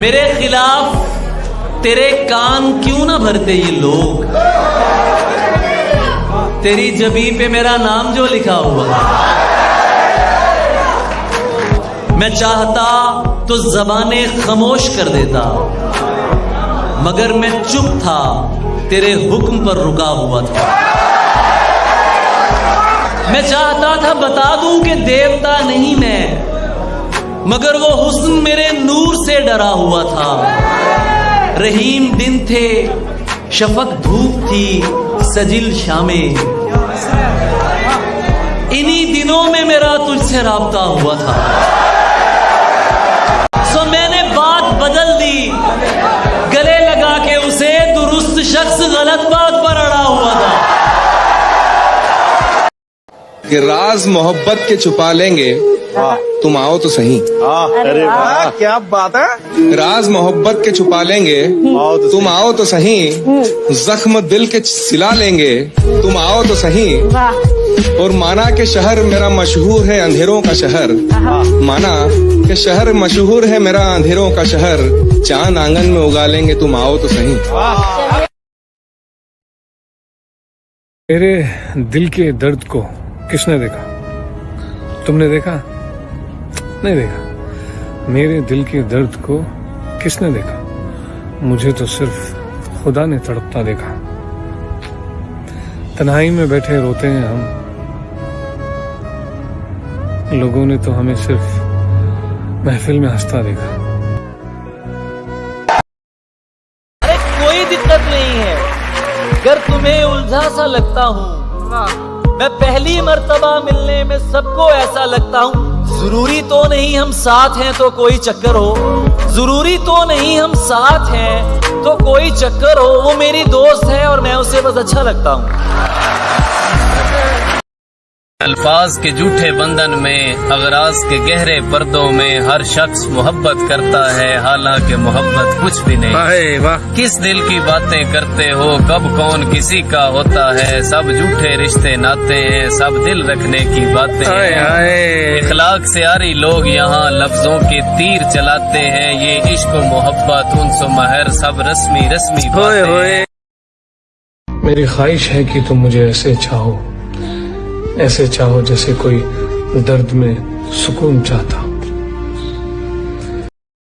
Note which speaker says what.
Speaker 1: मेरे खिलाफ तेरे कान क्यों ना भरते ये लोग। तेरी जबी पे मेरा नाम जो लिखा हुआ, मैं चाहता तो जबाने खामोश कर देता, मगर मैं चुप था, तेरे हुक्म पर रुका हुआ था। मैं चाहता था बता दूं कि देवता नहीं मैं, मगर वो हुस्न मेरे नूर से डरा हुआ था। रहीम दिन थे, शफक धूप थी, सजिल शामें, इन्हीं दिनों में मेरा तुझसे राब्ता हुआ था। सो मैंने बात बदल दी, गले लगा के उसे दुरुस्त शख्स गलत बात पर अड़ा हुआ था।
Speaker 2: कि राज मोहब्बत के छुपा लेंगे, तुम आओ तो सही।
Speaker 3: अरे वाह, क्या बात है।
Speaker 2: राज मोहब्बत के छुपा लेंगे, तुम आओ तो सही। जख्म दिल के सिला लेंगे, तुम आओ तो सही। और माना के शहर मेरा मशहूर है अंधेरों का शहर, माना के शहर मशहूर है मेरा अंधेरों का शहर। चांद आंगन में उगा लेंगे, तुम आओ तो सही।
Speaker 4: मेरे दिल के दर्द को किसने देखा? तुमने देखा? नहीं देखा। मेरे दिल के दर्द को किसने देखा? मुझे तो सिर्फ खुदा ने तड़पता देखा। तन्हाई में बैठे रोते हैं हम, लोगों ने तो हमें सिर्फ महफिल में हंसता देखा।
Speaker 1: अरे कोई दिक्कत नहीं है, अगर तुम्हें उलझा सा लगता हूँ। मैं पहली मर्तबा मिलने में सबको ऐसा लगता हूँ। जरूरी तो नहीं हम साथ हैं तो कोई चक्कर हो, जरूरी तो नहीं हम साथ हैं तो कोई चक्कर हो। वो मेरी दोस्त है और मैं उसे बस अच्छा लगता हूँ।
Speaker 5: अल्फाज के झूठे बंधन में, अगराज के गहरे पर्दों में हर शख्स मोहब्बत करता है, हालांकि मोहब्बत कुछ भी नहीं। वाह, किस दिल की बातें करते हो, कब कौन किसी का होता है। सब झूठे रिश्ते नाते हैं, सब दिल रखने की बातें हैं। इखलाक से आरी लोग यहाँ लफ्जों के तीर चलाते हैं। ये इश्क मोहब्बत उनसो महर सब रस्मी रस्मी बातें।
Speaker 4: मेरी ख्वाहिश है कि तुम मुझे ऐसे चाहो, ऐसे चाहो जैसे कोई दर्द में सुकून चाहता हो।